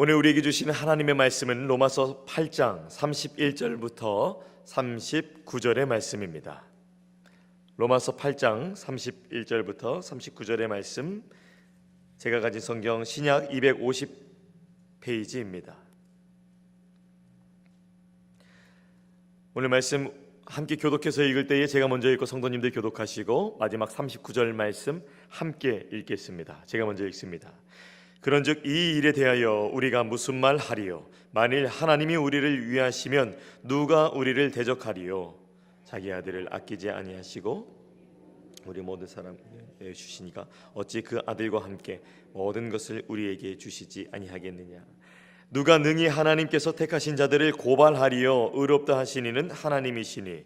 오늘 우리에게 주시는 하나님의 말씀은 로마서 8장 31절부터 39절의 말씀입니다. 로마서 8장 31절부터 39절의 말씀, 제가 가진 성경 신약 250페이지입니다. 오늘 말씀 함께 교독해서 읽을 때에 제가 먼저 읽고 성도님들 교독하시고 마지막 39절 말씀 함께 읽겠습니다. 제가 먼저 읽습니다. 그런즉 이 일에 대하여 우리가 무슨 말 하리요? 만일 하나님이 우리를 위하시면 누가 우리를 대적하리요? 자기 아들을 아끼지 아니하시고 우리 모든 사람에게 주시니까 어찌 그 아들과 함께 모든 것을 우리에게 주시지 아니하겠느냐? 누가 능히 하나님께서 택하신 자들을 고발하리요? 의롭다 하신 이는 하나님이시니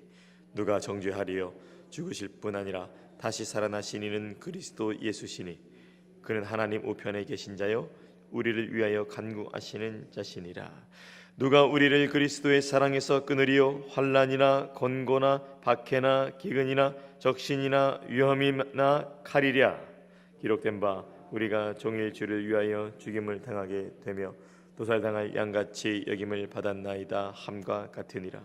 누가 정죄하리요? 죽으실 뿐 아니라 다시 살아나신 이는 그리스도 예수시니 그는 하나님 우편에 계신 자요 우리를 위하여 간구하시는 자시니라. 누가 우리를 그리스도의 사랑에서 끊으리요? 환난이나 권고나 박해나 기근이나 적신이나 위험이나 칼이랴. 기록된 바 우리가 종일 주를 위하여 죽임을 당하게 되며 도살당할 양같이 여김을 받았나이다 함과 같으니라.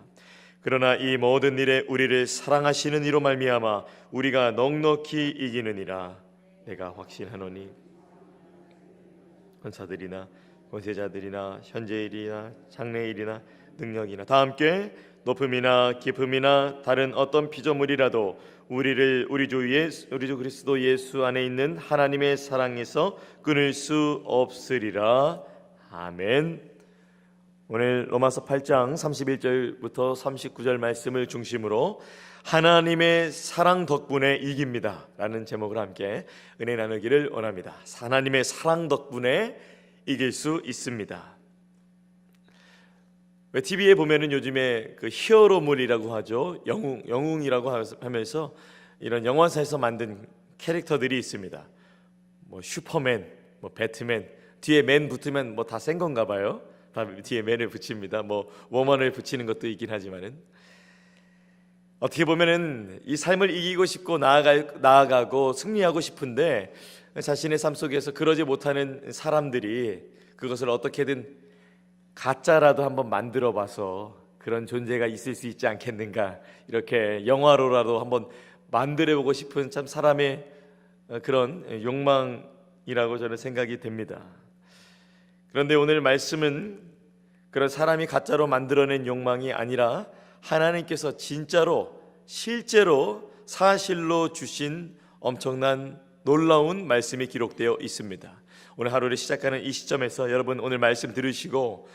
그러나 이 모든 일에 우리를 사랑하시는 이로 말미암아 우리가 넉넉히 이기느니라. 내가 확신하노니 권사들이나 권세자들이나 현재일이나 장래일이나 능력이나 다 함께 높음이나 깊음이나 다른 어떤 피조물이라도 우리를 우리 주 그리스도 예수 안에 있는 하나님의 사랑에서 끊을 수 없으리라. 아멘. 오늘 로마서 8장 31절부터 39절 말씀을 중심으로 하나님의 사랑 덕분에 이깁니다 라는 제목으로 함께 은혜 나누기를 원합니다. 하나님의 사랑 덕분에 이길 수 있습니다. 왜 TV에 보면은 요즘에 그 히어로물이라고 하죠. 영웅이라고 하면서 이런 영화사에서 만든 캐릭터들이 있습니다. 뭐 슈퍼맨, 뭐 배트맨, 뒤에 맨 붙으면 뭐 다 센 건가 봐요. 다 뒤에 맨을 붙입니다. 뭐 워먼을 붙이는 것도 있긴 하지만은 어떻게 보면은 이 삶을 이기고 싶고 나아가고 승리하고 싶은데 자신의 삶 속에서 그러지 못하는 사람들이 그것을 어떻게든 가짜라도 한번 만들어 봐서 그런 존재가 있을 수 있지 않겠는가, 이렇게 영화로라도 한번 만들어 보고 싶은 참 사람의 그런 욕망이라고 저는 생각이 됩니다. 그런데 오늘 말씀은 그런 사람이 가짜로 만들어낸 욕망이 아니라 하나님께서 진짜로 실제로 사실로 주신 엄청난 놀라운 말씀이 기록되어 있습니다. 오늘 하루를 시작하는 이 시점에서 여러분 오늘 말씀 들으시고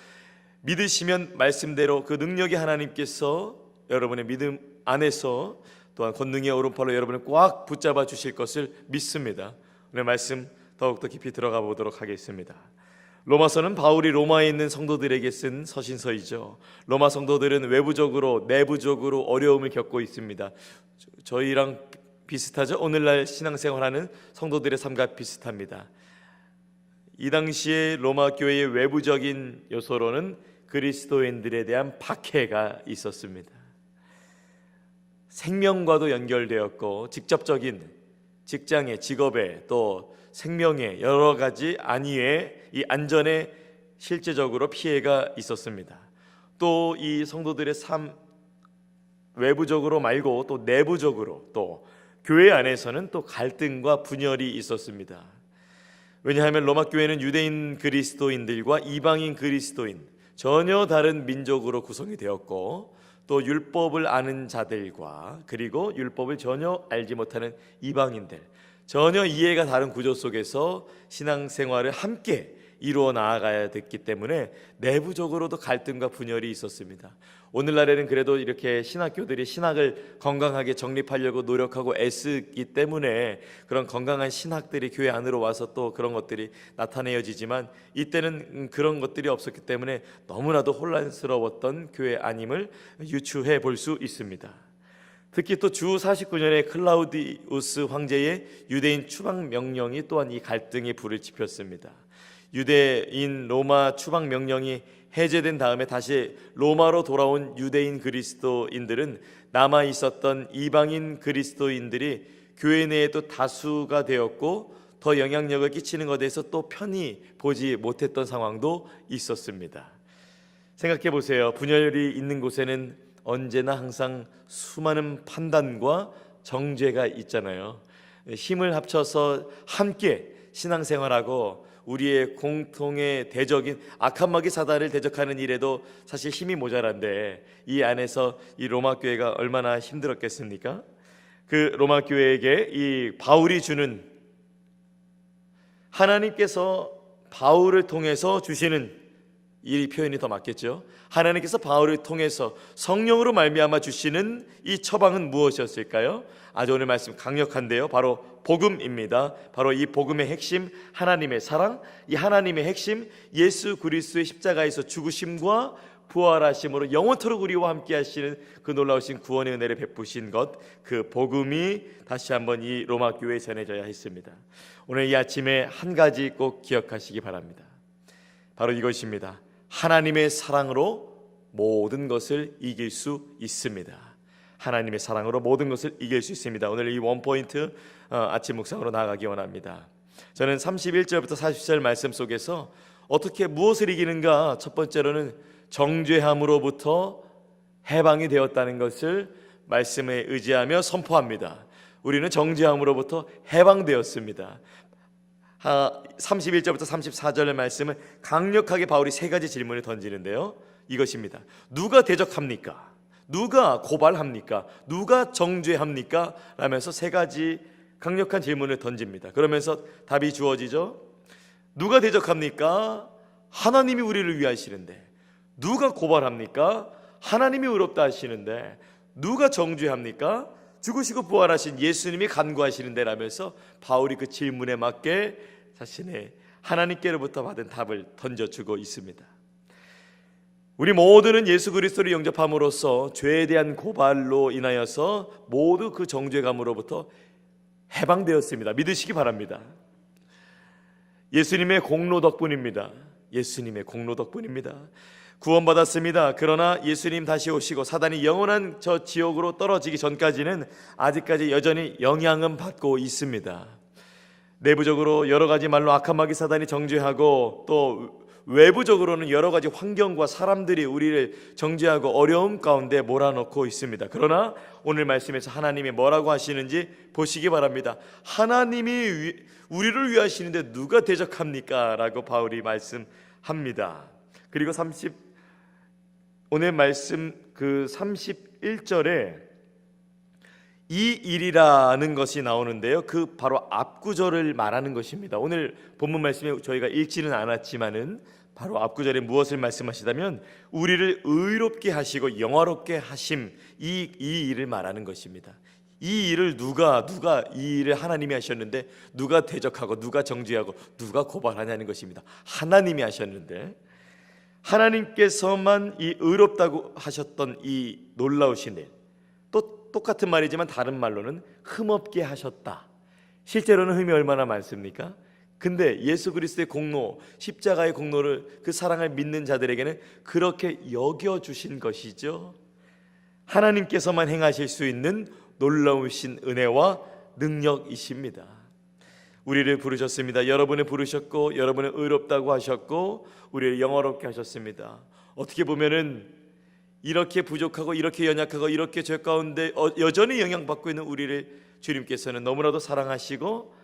믿으시면 말씀대로 그 능력의 하나님께서 여러분의 믿음 안에서 또한 권능의 오른팔로 여러분을 꽉 붙잡아 주실 것을 믿습니다. 오늘 말씀 더욱더 깊이 들어가 보도록 하겠습니다. 로마서는 바울이 로마에 있는 성도들에게 쓴 서신서이죠. 로마 성도들은 외부적으로 내부적으로 어려움을 겪고 있습니다. 저희랑 비슷하죠. 오늘날 신앙생활하는 성도들의 삶과 비슷합니다. 이 당시에 로마 교회의 외부적인 요소로는 그리스도인들에 대한 박해가 있었습니다. 생명과도 연결되었고 직접적인 직장에, 직업에, 또 생명에 여러 가지 안위에 이 안전에 실제적으로 피해가 있었습니다. 또 이 성도들의 삶 외부적으로 말고 또 내부적으로 또 교회 안에서는 또 갈등과 분열이 있었습니다. 왜냐하면 로마 교회는 유대인 그리스도인들과 이방인 그리스도인 전혀 다른 민족으로 구성이 되었고 또 율법을 아는 자들과 그리고 율법을 전혀 알지 못하는 이방인들, 전혀 이해가 다른 구조 속에서 신앙생활을 함께 이루어 나아가야 됐기 때문에 내부적으로도 갈등과 분열이 있었습니다. 오늘날에는 그래도 이렇게 신학교들이 신학을 건강하게 정립하려고 노력하고 애쓰기 때문에 그런 건강한 신학들이 교회 안으로 와서 또 그런 것들이 나타내어지지만 이때는 그런 것들이 없었기 때문에 너무나도 혼란스러웠던 교회 안임을 유추해 볼 수 있습니다. 특히 또 주 49년에 클라우디우스 황제의 유대인 추방 명령이 또한 이 갈등의 불을 지폈습니다. 유대인 로마 추방 명령이 해제된 다음에 다시 로마로 돌아온 유대인 그리스도인들은 남아 있었던 이방인 그리스도인들이 교회 내에도 다수가 되었고 더 영향력을 끼치는 것에 대해서 또 편히 보지 못했던 상황도 있었습니다. 생각해 보세요. 분열이 있는 곳에는 언제나 항상 수많은 판단과 정죄가 있잖아요. 힘을 합쳐서 함께 신앙생활하고 우리의 공통의 대적인 악한 마귀 사단을 대적하는 일에도 사실 힘이 모자란데, 이 안에서 이 로마 교회가 얼마나 힘들었겠습니까? 그 로마 교회에게 이 바울이 주는, 하나님께서 바울을 통해서 주시는, 이 표현이 더 맞겠죠. 하나님께서 바울을 통해서 성령으로 말미암아 주시는 이 처방은 무엇이었을까요? 아주 오늘 말씀 강력한데요, 바로 복음입니다. 바로 이 복음의 핵심, 하나님의 사랑, 이 하나님의 핵심, 예수 그리스도의 십자가에서 죽으심과 부활하심으로 영원토록 우리와 함께 하시는 그 놀라우신 구원의 은혜를 베푸신 것, 그 복음이 다시 한번 이 로마 교회에 전해져야 했습니다. 오늘 이 아침에 한 가지 꼭 기억하시기 바랍니다. 바로 이것입니다. 하나님의 사랑으로 모든 것을 이길 수 있습니다. 하나님의 사랑으로 모든 것을 이길 수 있습니다. 오늘 이 원포인트 아침 묵상으로 나아가기 원합니다. 저는 31절부터 40절 말씀 속에서 어떻게 무엇을 이기는가, 첫 번째로는 정죄함으로부터 해방이 되었다는 것을 말씀에 의지하며 선포합니다. 우리는 정죄함으로부터 해방되었습니다. 31절부터 34절의 말씀은 강력하게 바울이 세 가지 질문을 던지는데요, 이것입니다. 누가 대적합니까? 누가 고발합니까? 누가 정죄합니까? 라면서 세 가지 강력한 질문을 던집니다. 그러면서 답이 주어지죠. 누가 대적합니까? 하나님이 우리를 위하시는데. 누가 고발합니까? 하나님이 의롭다 하시는데. 누가 정죄합니까? 죽으시고 부활하신 예수님이 간구하시는데, 라면서 바울이 그 질문에 맞게 자신의 하나님께로부터 받은 답을 던져주고 있습니다. 우리 모두는 예수 그리스도를 영접함으로써 죄에 대한 고발로 인하여서 모두 그 정죄감으로부터 해방되었습니다. 믿으시기 바랍니다. 예수님의 공로 덕분입니다. 예수님의 공로 덕분입니다. 구원받았습니다. 그러나 예수님 다시 오시고 사단이 영원한 저 지옥으로 떨어지기 전까지는 아직까지 여전히 영향은 받고 있습니다. 내부적으로 여러 가지 말로 악한 마귀 사단이 정죄하고, 또 외부적으로는 여러 가지 환경과 사람들이 우리를 정죄하고 어려움 가운데 몰아넣고 있습니다. 그러나 오늘 말씀에서 하나님이 뭐라고 하시는지 보시기 바랍니다. 하나님이 우리를 위하시는데 누가 대적합니까? 라고 바울이 말씀합니다. 그리고 오늘 말씀 그 31절에 이 일이라는 것이 나오는데요, 그 바로 앞구절을 말하는 것입니다. 오늘 본문 말씀에 저희가 읽지는 않았지만은 바로 앞구절에 무엇을 말씀하시다면 우리를 의롭게 하시고 영화롭게 하심, 이 일을 말하는 것입니다. 이 일을 누가 이 일을 하나님이 하셨는데 누가 대적하고 누가 정죄하고 누가 고발하냐는 것입니다. 하나님이 하셨는데, 하나님께서만 이 의롭다고 하셨던 이 놀라우신 일, 또 똑같은 말이지만 다른 말로는 흠없게 하셨다. 실제로는 흠이 얼마나 많습니까? 근데 예수 그리스도의 공로, 십자가의 공로를, 그 사랑을 믿는 자들에게는 그렇게 여겨주신 것이죠. 하나님께서만 행하실 수 있는 놀라우신 은혜와 능력이십니다. 우리를 부르셨습니다. 여러분을 부르셨고 여러분을 의롭다고 하셨고 우리를 영화롭게 하셨습니다. 어떻게 보면은 이렇게 부족하고 이렇게 연약하고 이렇게 죄 가운데 여전히 영향받고 있는 우리를 주님께서는 너무나도 사랑하시고,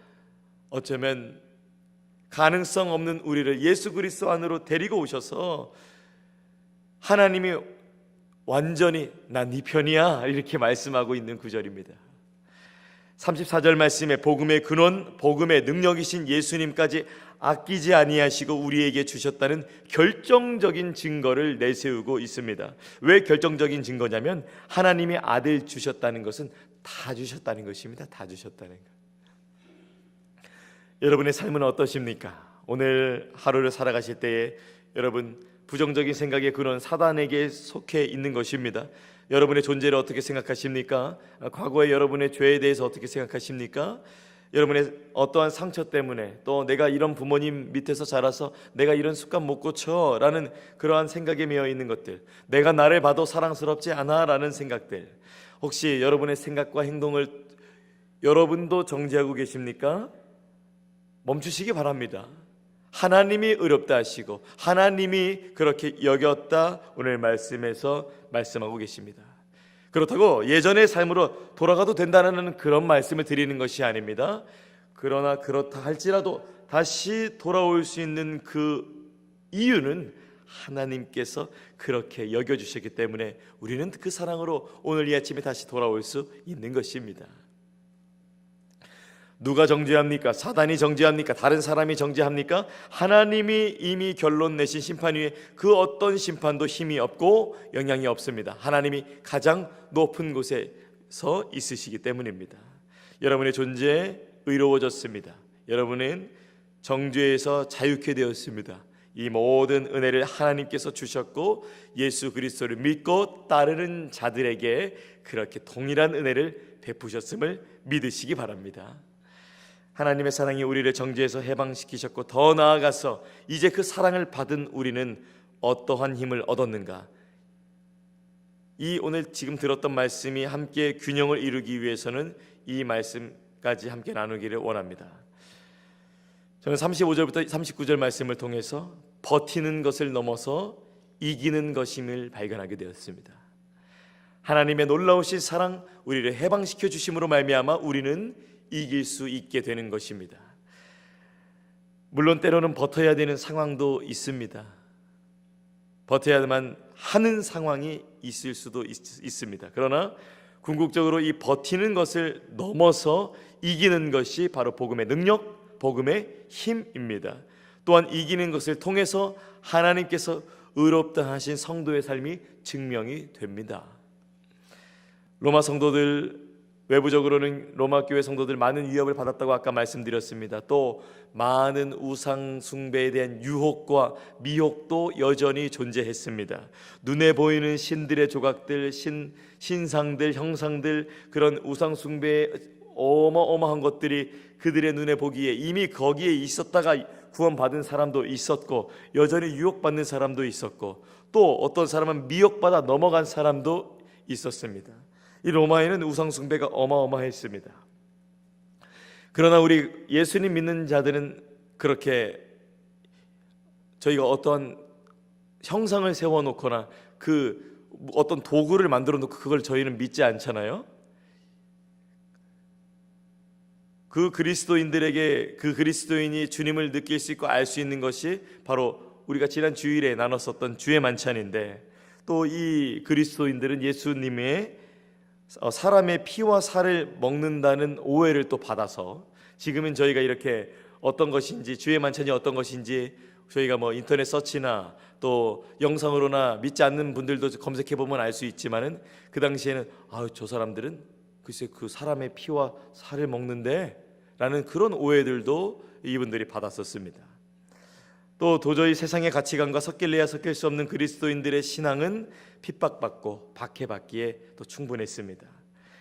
어쩌면 가능성 없는 우리를 예수 그리스도 안으로 데리고 오셔서 하나님이 완전히 난 네 편이야 이렇게 말씀하고 있는 구절입니다. 34절 말씀에 복음의 근원, 복음의 능력이신 예수님까지 아끼지 아니하시고 우리에게 주셨다는 결정적인 증거를 내세우고 있습니다. 왜 결정적인 증거냐면 하나님의 아들 주셨다는 것은 다 주셨다는 것입니다. 다 주셨다는 것. 여러분의 삶은 어떠십니까? 오늘 하루를 살아가실 때에 여러분 부정적인 생각의 근원 사단에게 속해 있는 것입니다. 여러분의 존재를 어떻게 생각하십니까? 과거의 여러분의 죄에 대해서 어떻게 생각하십니까? 여러분의 어떠한 상처 때문에, 또 내가 이런 부모님 밑에서 자라서 내가 이런 습관 못 고쳐 라는 그러한 생각에 매여 있는 것들, 내가 나를 봐도 사랑스럽지 않아 라는 생각들, 혹시 여러분의 생각과 행동을 여러분도 정죄하고 계십니까? 멈추시기 바랍니다. 하나님이 의롭다 하시고 하나님이 그렇게 여겼다, 오늘 말씀에서 말씀하고 계십니다. 그렇다고 예전의 삶으로 돌아가도 된다는 그런 말씀을 드리는 것이 아닙니다. 그러나 그렇다 할지라도 다시 돌아올 수 있는 그 이유는 하나님께서 그렇게 여겨주셨기 때문에 우리는 그 사랑으로 오늘 이 아침에 다시 돌아올 수 있는 것입니다. 누가 정죄합니까? 사단이 정죄합니까? 다른 사람이 정죄합니까? 하나님이 이미 결론 내신 심판 위에 그 어떤 심판도 힘이 없고 영향이 없습니다. 하나님이 가장 높은 곳에서 있으시기 때문입니다. 여러분의 존재에 의로워졌습니다. 여러분은 정죄에서 자유케 되었습니다. 이 모든 은혜를 하나님께서 주셨고 예수 그리스도를 믿고 따르는 자들에게 그렇게 동일한 은혜를 베푸셨음을 믿으시기 바랍니다. 하나님의 사랑이 우리를 정죄에서 해방시키셨고 더 나아가서 이제 그 사랑을 받은 우리는 어떠한 힘을 얻었는가? 이 오늘 지금 들었던 말씀이 함께 균형을 이루기 위해서는 이 말씀까지 함께 나누기를 원합니다. 저는 35절부터 39절 말씀을 통해서 버티는 것을 넘어서 이기는 것임을 발견하게 되었습니다. 하나님의 놀라우신 사랑, 우리를 해방시켜 주심으로 말미암아 우리는 이길 수 있게 되는 것입니다. 물론 때로는 버텨야 되는 상황도 있습니다. 버텨야만 하는 상황이 있을 수도 있습니다. 그러나 궁극적으로 이 버티는 것을 넘어서 이기는 것이 바로 복음의 능력, 복음의 힘입니다. 또한 이기는 것을 통해서 하나님께서 의롭다 하신 성도의 삶이 증명이 됩니다. 로마 성도들, 외부적으로는 로마 교회 성도들 많은 위협을 받았다고 아까 말씀드렸습니다. 또 많은 우상 숭배에 대한 유혹과 미혹도 여전히 존재했습니다. 눈에 보이는 신들의 조각들, 신상들, 형상들, 그런 우상 숭배의 어마어마한 것들이 그들의 눈에 보기에 이미 거기에 있었다가 구원받은 사람도 있었고, 여전히 유혹받는 사람도 있었고, 또 어떤 사람은 미혹받아 넘어간 사람도 있었습니다. 이 로마에는 우상 숭배가 어마어마했습니다. 그러나 우리 예수님 믿는 자들은 그렇게 저희가 어떤 형상을 세워놓거나 그 어떤 도구를 만들어 놓고 그걸 저희는 믿지 않잖아요. 그 그리스도인들에게 그 그리스도인이 주님을 느낄 수 있고 알 수 있는 것이 바로 우리가 지난 주일에 나눴었던 주의 만찬인데, 또 이 그리스도인들은 예수님의 사람의 피와 살을 먹는다는 오해를 또 받아서 지금은 저희가 이렇게 어떤 것인지, 주의 만찬이 어떤 것인지 저희가 뭐 인터넷 서치나 또 영상으로나 믿지 않는 분들도 검색해 보면 알 수 있지만은 그 당시에는 저 사람들은 글쎄 그 사람의 피와 살을 먹는데 라는 그런 오해들도 이분들이 받았었습니다. 또 도저히 세상의 가치관과 섞일래야 섞일 수 없는 그리스도인들의 신앙은 핍박받고 박해받기에 또 충분했습니다.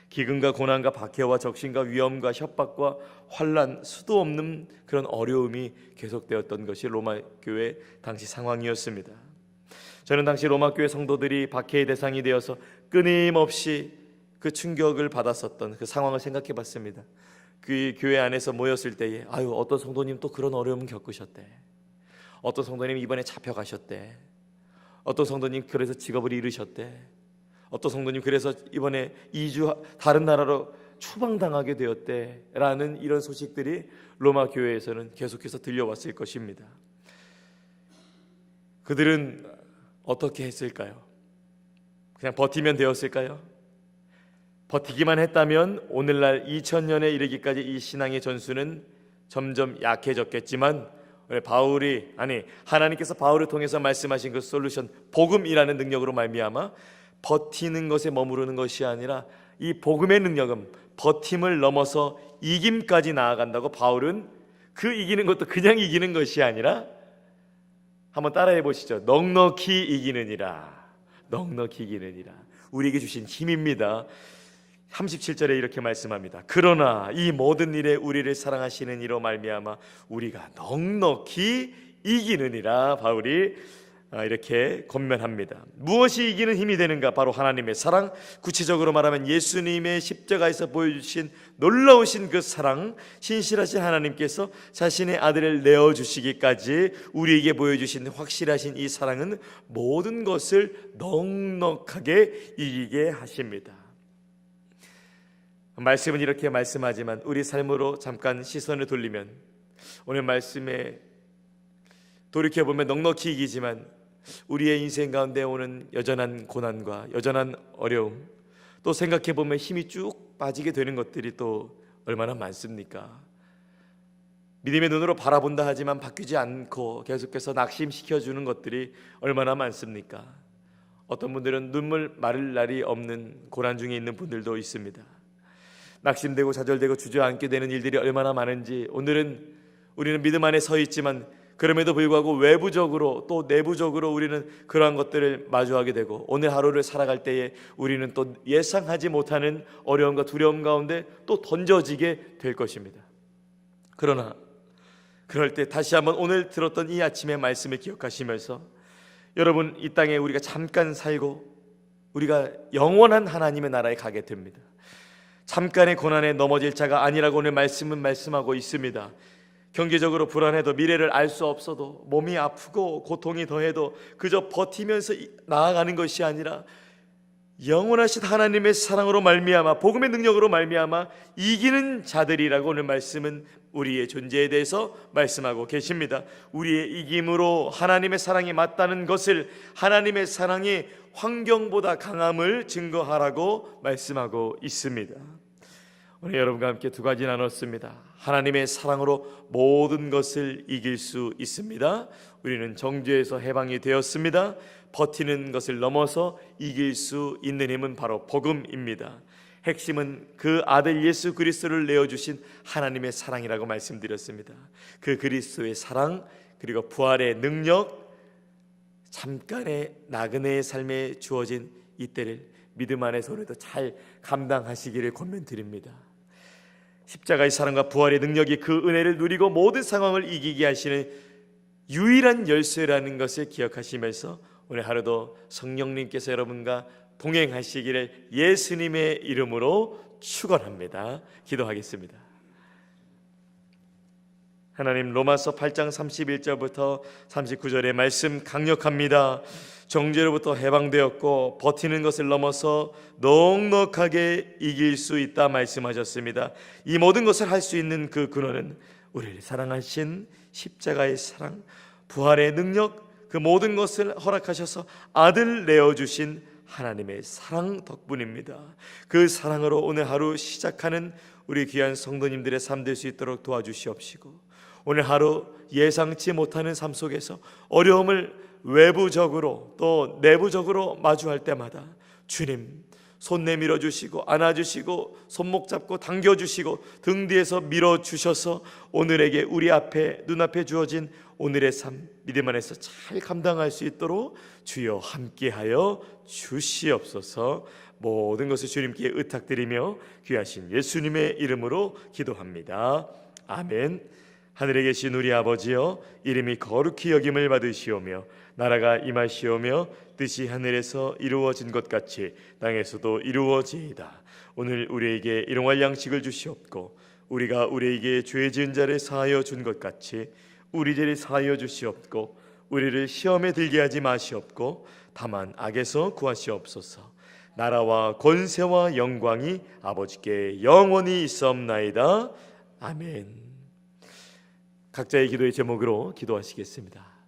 기근과 고난과 박해와 적신과 위험과 협박과 환난, 수도 없는 그런 어려움이 계속되었던 것이 로마 교회 당시 상황이었습니다. 저는 당시 로마 교회 성도들이 박해의 대상이 되어서 끊임없이 그 충격을 받았었던 그 상황을 생각해 봤습니다. 그 교회 안에서 모였을 때에 어떤 성도님 또 그런 어려움 겪으셨대. 어떤 성도님 이번에 잡혀가셨대. 어떤 성도님 그래서 직업을 잃으셨대. 어떤 성도님 그래서 이번에 2주 다른 나라로 추방당하게 되었대 라는 이런 소식들이 로마 교회에서는 계속해서 들려왔을 것입니다. 그들은 어떻게 했을까요? 그냥 버티면 되었을까요? 버티기만 했다면 오늘날 2000년에 이르기까지 이 신앙의 전수는 점점 약해졌겠지만, 하나님께서 바울을 통해서 말씀하신 그 솔루션, 복음이라는 능력으로 말미암아 버티는 것에 머무르는 것이 아니라 이 복음의 능력은 버팀을 넘어서 이김까지 나아간다고. 바울은 그 이기는 것도 그냥 이기는 것이 아니라, 한번 따라해 보시죠. 넉넉히 이기느니라. 넉넉히 이기느니라. 우리에게 주신 힘입니다. 37절에 이렇게 말씀합니다. 그러나 이 모든 일에 우리를 사랑하시는 이로 말미암아 우리가 넉넉히 이기느니라. 바울이 이렇게 권면합니다. 무엇이 이기는 힘이 되는가? 바로 하나님의 사랑, 구체적으로 말하면 예수님의 십자가에서 보여주신 놀라우신 그 사랑, 신실하신 하나님께서 자신의 아들을 내어주시기까지 우리에게 보여주신 확실하신 이 사랑은 모든 것을 넉넉하게 이기게 하십니다. 말씀은 이렇게 말씀하지만 우리 삶으로 잠깐 시선을 돌리면 오늘 말씀에 돌이켜보면 넉넉히 이기지만 우리의 인생 가운데 오는 여전한 고난과 여전한 어려움, 또 생각해보면 힘이 쭉 빠지게 되는 것들이 또 얼마나 많습니까? 믿음의 눈으로 바라본다 하지만 바뀌지 않고 계속해서 낙심시켜주는 것들이 얼마나 많습니까? 어떤 분들은 눈물 마를 날이 없는 고난 중에 있는 분들도 있습니다. 낙심되고 좌절되고 주저앉게 되는 일들이 얼마나 많은지 오늘은 우리는 믿음 안에 서 있지만 그럼에도 불구하고 외부적으로 또 내부적으로 우리는 그러한 것들을 마주하게 되고 오늘 하루를 살아갈 때에 우리는 또 예상하지 못하는 어려움과 두려움 가운데 또 던져지게 될 것입니다. 그러나 그럴 때 다시 한번 오늘 들었던 이 아침의 말씀을 기억하시면서 여러분, 이 땅에 우리가 잠깐 살고 우리가 영원한 하나님의 나라에 가게 됩니다. 잠깐의 고난에 넘어질 자가 아니라고 오늘 말씀은 말씀하고 있습니다. 경제적으로 불안해도 미래를 알 수 없어도 몸이 아프고 고통이 더해도 그저 버티면서 나아가는 것이 아니라 영원하신 하나님의 사랑으로 말미암아 복음의 능력으로 말미암아 이기는 자들이라고 오늘 말씀은 우리의 존재에 대해서 말씀하고 계십니다. 우리의 이김으로 하나님의 사랑이 맞다는 것을, 하나님의 사랑이 환경보다 강함을 증거하라고 말씀하고 있습니다. 오늘 여러분과 함께 두 가지 나눴습니다. 하나님의 사랑으로 모든 것을 이길 수 있습니다. 우리는 정죄에서 해방이 되었습니다. 버티는 것을 넘어서 이길 수 있는 힘은 바로 복음입니다. 핵심은 그 아들 예수 그리스도를 내어주신 하나님의 사랑이라고 말씀드렸습니다. 그 그리스도의 사랑, 그리고 부활의 능력, 잠깐의 나그네의 삶에 주어진 이때를 믿음 안에서 오늘도 잘 감당하시기를 권면드립니다. 십자가의 사랑과 부활의 능력이 그 은혜를 누리고 모든 상황을 이기게 하시는 유일한 열쇠라는 것을 기억하시면서 오늘 하루도 성령님께서 여러분과 동행하시기를 예수님의 이름으로 축원합니다. 기도하겠습니다. 하나님, 로마서 8장 31절부터 39절의 말씀 강력합니다. 정죄로부터 해방되었고 버티는 것을 넘어서 넉넉하게 이길 수 있다 말씀하셨습니다. 이 모든 것을 할 수 있는 그 근원은 우리를 사랑하신 십자가의 사랑, 부활의 능력, 그 모든 것을 허락하셔서 아들 내어주신 하나님의 사랑 덕분입니다. 그 사랑으로 오늘 하루 시작하는 우리 귀한 성도님들의 삶 될 수 있도록 도와주시옵시고, 오늘 하루 예상치 못하는 삶 속에서 어려움을 외부적으로 또 내부적으로 마주할 때마다 주님 손 내밀어 주시고 안아주시고 손목 잡고 당겨주시고 등 뒤에서 밀어주셔서 오늘에게 우리 앞에 눈앞에 주어진 오늘의 삶 믿음 안에서 잘 감당할 수 있도록 주여 함께하여 주시옵소서. 모든 것을 주님께 의탁드리며 귀하신 예수님의 이름으로 기도합니다. 아멘. 하늘에 계신 우리 아버지여, 이름이 거룩히 여김을 받으시오며 나라가 임하시오며 뜻이 하늘에서 이루어진 것 같이 땅에서도 이루어지이다. 오늘 우리에게 일용할 양식을 주시옵고 우리가 우리에게 죄 지은 자를 사하여 준 것 같이 우리 죄를 사하여 주시옵고 우리를 시험에 들게 하지 마시옵고 다만 악에서 구하시옵소서. 나라와 권세와 영광이 아버지께 영원히 있사옵나이다. 아멘. 각자의 기도의 제목으로 기도하시겠습니다.